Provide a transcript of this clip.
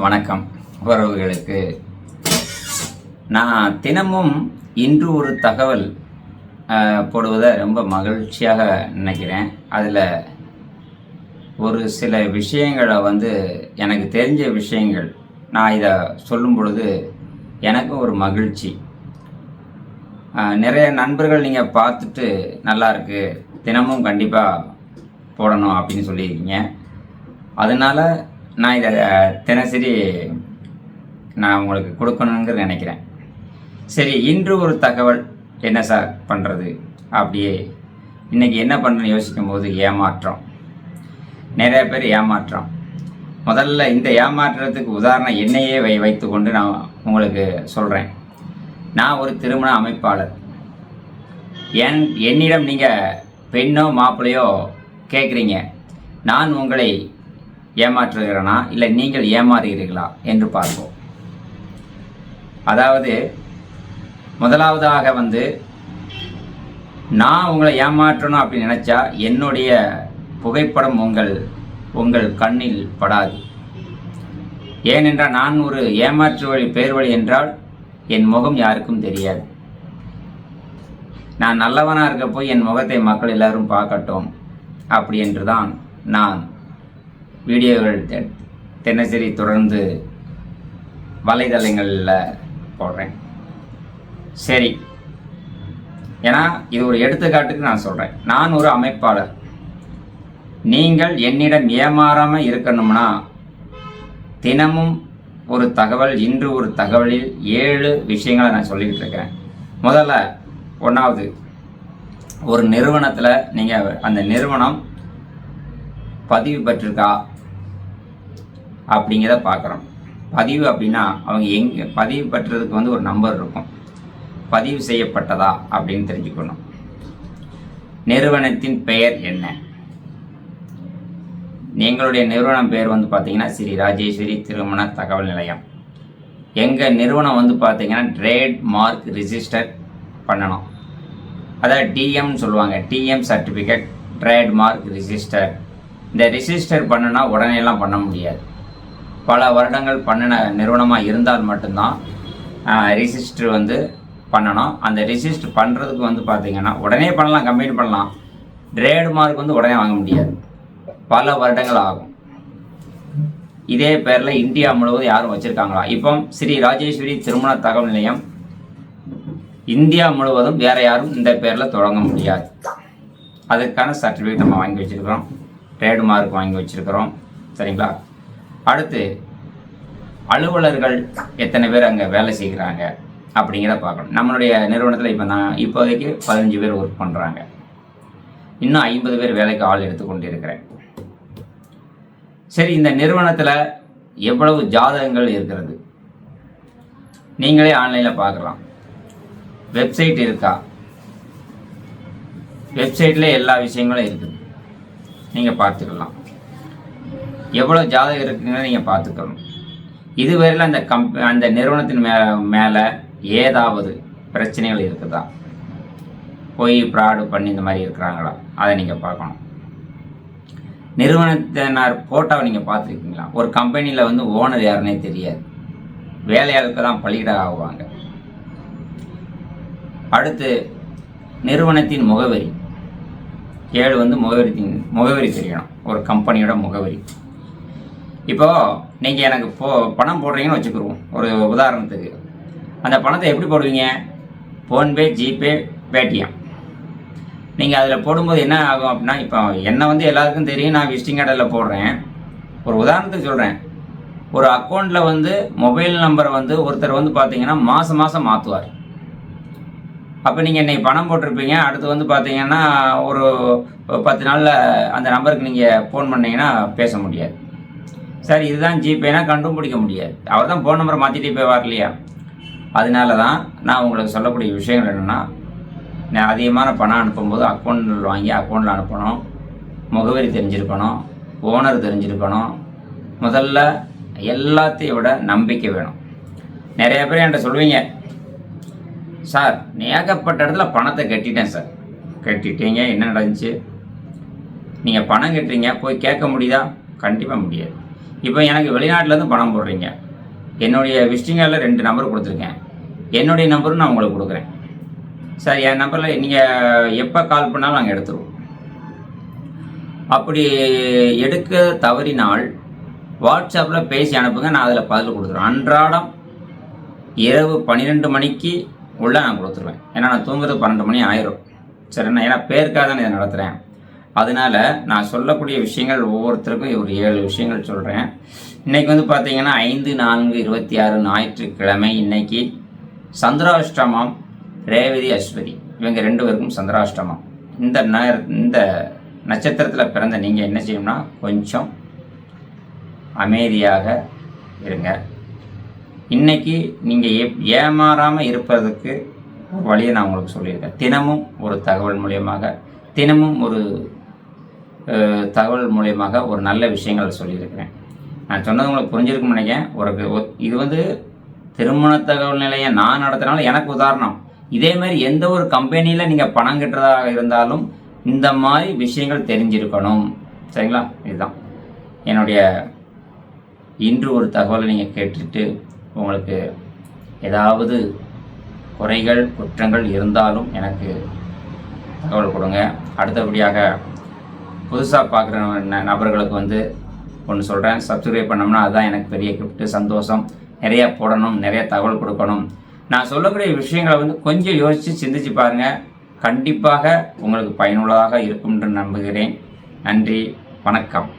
வணக்கம் உறவுகளுக்கு. நான் தினமும் இன்று ஒரு தகவல் போடுவதை ரொம்ப மகிழ்ச்சியாக நினைக்கிறேன். அதில் ஒரு சில விஷயங்களை எனக்கு தெரிஞ்ச விஷயங்கள் நான் இதை சொல்லும் பொழுது எனக்கும் ஒரு மகிழ்ச்சி. நிறைய நண்பர்கள் நீங்கள் பார்த்துட்டு நல்லா இருக்கு, தினமும் கண்டிப்பாக போடணும் அப்படின்னு சொல்லியிருக்கீங்க. அதனால் நான் இதை தினசரி நான் உங்களுக்கு கொடுக்கணுங்கிறது நினைக்கிறேன். சரி, இன்று ஒரு தகவல் என்ன சார் பண்ணுறது? அப்படியே இன்றைக்கி என்ன பண்ணுறேன்னு யோசிக்கும் போது ஏமாற்றம். நிறைய பேர் ஏமாற்றம். முதல்ல இந்த ஏமாற்றத்துக்கு உதாரணம் என்னையே வைத்து கொண்டு நான் உங்களுக்கு சொல்கிறேன். நான் ஒரு திருமண அமைப்பாளர். என்னிடம் நீங்கள் பெண்ணோ மாப்பிள்ளையோ கேட்குறீங்க, நான் உங்களை ஏமாற்றுகிறேனா இல்லை நீங்கள் ஏமாறுகிறீர்களா என்று பார்ப்போம். அதாவது முதலாவதாக நான் உங்களை ஏமாற்றணும் அப்படின்னு நினச்சா என்னுடைய புகைப்படம் உங்கள் கண்ணில் படாது. ஏனென்றால் நான் ஒரு ஏமாற்று வழி பேர் வழி என்றால் என் முகம் யாருக்கும் தெரியாது. நான் நல்லவனாக இருக்க போய் என் முகத்தை மக்கள் எல்லாரும் பார்க்கட்டும் அப்படி என்று தான் நான் வீடியோகள் தினசரி தொடர்ந்து வலைதளங்களில் போடுறேன். சரி, ஏன்னா இது ஒரு எடுத்துக்காட்டுக்கு நான் சொல்கிறேன். நான் ஒரு அமைப்பாளர். நீங்கள் என்னிடம் ஏமாறாமல் இருக்கணும்னா தினமும் ஒரு தகவல், இன்று ஒரு தகவலில் 7 விஷயங்களை நான் சொல்லிக்கிட்டு இருக்கிறேன். முதல்ல 1வது, ஒரு நிறுவனத்தில் நீங்கள் அந்த நிறுவனம் பதிவு பெற்றிருக்கா அப்படிங்கிறத பார்க்குறோம். பதிவு அப்படின்னா அவங்க எங்கே பதிவு பெற்றதுக்கு ஒரு நம்பர் இருக்கும். பதிவு செய்யப்பட்டதா அப்படின்னு தெரிஞ்சுக்கணும். நிறுவனத்தின் பெயர் என்ன? எங்களுடைய நிறுவனம் பெயர் பார்த்தீங்கன்னா ஸ்ரீ ராஜேஸ்வரி திருமண தகவல் நிலையம். எங்கள் நிறுவனம் பார்த்தீங்கன்னா ட்ரேட் மார்க் ரிஜிஸ்டர் பண்ணணும். அதாவது டிஎம்னு சொல்லுவாங்க, TM certificate trade mark register. இந்த ரிஜிஸ்டர் பண்ணுனா உடனேலாம் பண்ண முடியாது. பல வருடங்கள் பண்ணின நிறுவனமாக இருந்தால் மட்டும்தான் ரிஜிஸ்டர் பண்ணணும். அந்த ரிஜிஸ்டர் பண்ணுறதுக்கு பார்த்தீங்கன்னா உடனே பண்ணலாம், கம்ப்ளீட் பண்ணலாம். ட்ரேட் மார்க் உடனே வாங்க முடியாது, பல வருடங்கள் ஆகும். இதே பேரில் இந்தியா முழுவதும் யாரும் வச்சுருக்காங்களா? இப்போ ஸ்ரீ ராஜேஸ்வரி திருமண தகவல் நிலையம் இந்தியா முழுவதும் வேறு யாரும் இந்த பேரில் தொடங்க முடியாது. அதுக்கான சர்டிஃபிகேட் நம்ம வாங்கி வச்சுருக்கிறோம், ட்ரேட் மார்க் வாங்கி வச்சுருக்கிறோம். சரிங்களா? அடுத்து, அலுவலர்கள் எத்தனை பேர் அங்கே வேலை செய்கிறாங்க அப்படிங்கிறத பார்க்கணும். நம்மளுடைய நிறுவனத்தில் இப்போதைக்கு 15 பேர் ஒர்க் பண்ணுறாங்க. இன்னும் 50 பேர் வேலைக்கு ஆள் எடுத்துக்கொண்டு இருக்கிறேன். சரி, இந்த நிறுவனத்தில் எவ்வளவு ஜாதகங்கள் இருக்கிறது நீங்களே ஆன்லைனில் பார்க்கலாம். வெப்சைட் இருக்கா? வெப்சைட்டில் எல்லா விஷயங்களும் இருக்குது, நீங்கள் பார்த்துக்கலாம். எவ்வளோ ஜாதகம் இருக்குன்னு நீங்கள் பார்த்துக்கணும். இதுவரையில் அந்த நிறுவனத்தின் மேலே ஏதாவது பிரச்சனைகள் இருக்குதா, போய் ஃப்ராடு பண்ணி இந்த மாதிரி இருக்கிறாங்களா, அதை நீங்கள் பார்க்கணும். நிறுவனத்தினர் ஃபோட்டோவை நீங்கள் பார்த்துருக்கீங்களா? ஒரு கம்பெனியில் ஓனர் யாருன்னே தெரியாது, வேலையாளுக்கு தான் பலியிட ஆகுவாங்க. அடுத்து, நிறுவனத்தின் முகவரி. 7 முகவரி தெரியணும், ஒரு கம்பெனியோட முகவரி. இப்போது நீங்கள் எனக்கு பணம் போடுறீங்கன்னு வச்சுக்கிடுவோம் ஒரு உதாரணத்துக்கு. அந்த பணத்தை எப்படி போடுவீங்க? PhonePe, GPay, Paytm. நீங்கள் அதில் போடும்போது என்ன ஆகும் அப்படின்னா, இப்போ என்ன எல்லாருக்கும் தெரியும், நான் விசிட்டிங் கார்டில் போடுறேன். ஒரு உதாரணத்துக்கு சொல்கிறேன். ஒரு அக்கௌண்ட்டில் மொபைல் நம்பரை ஒருத்தர் பார்த்தீங்கன்னா மாதம் மாதம் மாற்றுவார். அப்போ நீங்கள் இன்றைக்கி பணம் போட்டிருப்பீங்க, அடுத்து பார்த்தீங்கன்னா ஒரு 10 நாளில் அந்த நம்பருக்கு நீங்கள் ஃபோன் பண்ணிங்கன்னா பேச முடியாது. சார் இதுதான் ஜிபேனா கண்டுபிடிக்க முடியாது. அவர் தான் ஃபோன் நம்பரை மாற்றிட்டே போவார் இல்லையா? அதனால தான் நான் உங்களுக்கு சொல்லக்கூடிய விஷயங்கள் என்னென்னா, நான் அதிகமான பணம் அனுப்பும்போது அக்கௌண்ட்டில் வாங்கி அக்கௌண்ட்டில் அனுப்பணும், முகவரி தெரிஞ்சிருக்கணும், ஓனர் தெரிஞ்சிருக்கணும். முதல்ல எல்லாத்தையும் விட நம்பிக்கை வேணும். நிறைய பேர் என்கிட்ட சொல்லுவீங்க, சார் ஏகப்பட்ட இடத்துல பணத்தை கட்டிட்டேன் சார். கட்டிட்டீங்க, என்ன நடந்துச்சு? நீங்கள் பணம் கட்டுறீங்க, போய் கேட்க முடியுதா? கண்டிப்பாக முடியாது. இப்போ எனக்கு வெளிநாட்டிலேருந்து பணம் போடுறீங்க, என்னுடைய விசிட்டிங் கார்டில் 2 நம்பர் கொடுத்துருக்கேன், என்னுடைய நம்பரும் நான் உங்களுக்கு கொடுக்குறேன். சார் என் நம்பரில் நீங்கள் எப்போ கால் பண்ணாலும் நாங்கள் எடுத்துருவோம். அப்படி எடுக்க தவறினால் வாட்ஸ்அப்பில் பேசி அனுப்புங்க, நான் அதில் பதில் கொடுத்துருவேன். அன்றாடம் இரவு 12 மணிக்கு உள்ள நான் கொடுத்துருவேன். ஏன்னா நான் தூங்குறது 12 மணி ஆயிரும். சரிண்ணா, ஏன்னா பேருக்காக தான் இதை நடத்துகிறேன். அதனால் நான் சொல்லக்கூடிய விஷயங்கள் ஒவ்வொருத்தருக்கும் ஒரு 7 விஷயங்கள் சொல்கிறேன். இன்றைக்கி வந்து பார்த்தீங்கன்னா 5/4/26 ஞாயிற்றுக்கிழமை. இன்றைக்கி சந்திராஷ்டமம். ரேவதி அஸ்வதி இவங்க 2 பேருக்கும் சந்திராஷ்டமம். இந்த நட்சத்திரத்தில் பிறந்த நீங்கள் என்ன செய்யணும்னா கொஞ்சம் அமைதியாக இருங்க. இன்றைக்கி நீங்கள் ஏமாறாமல் இருப்பதற்கு ஒரு வழியை நான் உங்களுக்கு சொல்லியிருக்கேன். தினமும் ஒரு தகவல் மூலியமாக ஒரு நல்ல விஷயங்கள் சொல்லியிருக்கிறேன். நான் சொன்னது உங்களுக்கு புரிஞ்சிருக்குன்னு நினைக்கிறேன். இது வந்து திருமண தகவல் நிலையை நான் நடத்தினாலும் எனக்கு உதாரணம். இதே மாதிரி எந்த ஒரு கம்பெனியில் நீங்கள் பணம் கட்டுறதாக இருந்தாலும் இந்த மாதிரி விஷயங்கள் தெரிஞ்சிருக்கணும். சரிங்களா? இதுதான் என்னுடைய இன்று ஒரு தகவலை நீங்கள் கேட்டுட்டு உங்களுக்கு ஏதாவது குறைகள் குற்றங்கள் இருந்தாலும் எனக்கு தகவல் கொடுங்க. அடுத்தபடியாக புதுசாக பார்க்குற நபர்களுக்கு வந்து ஒன்று சொல்கிறேன், சப்ஸ்கிரைப் பண்ணோம்னா அதுதான் எனக்கு பெரிய கிஃப்ட்டு, சந்தோஷம். நிறையா போடணும், நிறைய தகவல் கொடுக்கணும். நான் சொல்லக்கூடிய விஷயங்களை வந்து கொஞ்சம் யோசித்து சிந்திச்சு பாருங்கள். கண்டிப்பாக உங்களுக்கு பயனுள்ளதாக இருக்கும் என்று நம்புகிறேன். நன்றி, வணக்கம்.